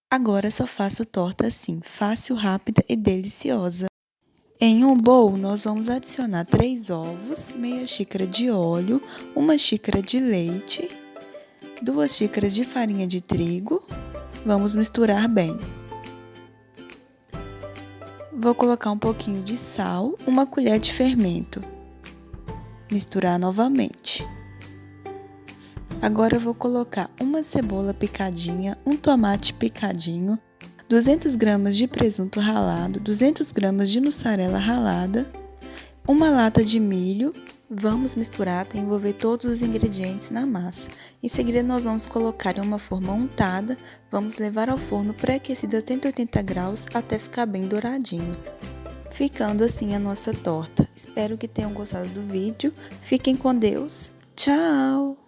Agora só faço torta assim, fácil, rápida e deliciosa. Em um bowl, nós vamos adicionar 3 ovos, meia xícara de óleo, 1 xícara de leite, 2 xícaras de farinha de trigo. Vamos misturar bem. Vou colocar um pouquinho de sal, 1 colher de fermento. Misturar novamente. Agora eu vou colocar 1 cebola picadinha, 1 tomate picadinho, 200 gramas de presunto ralado, 200 gramas de mussarela ralada, 1 lata de milho. Vamos misturar até envolver todos os ingredientes na massa. Em seguida, nós vamos colocar em uma forma untada, vamos levar ao forno pré-aquecido a 180 graus até ficar bem douradinho. Ficando assim a nossa torta. Espero que tenham gostado do vídeo. Fiquem com Deus. Tchau!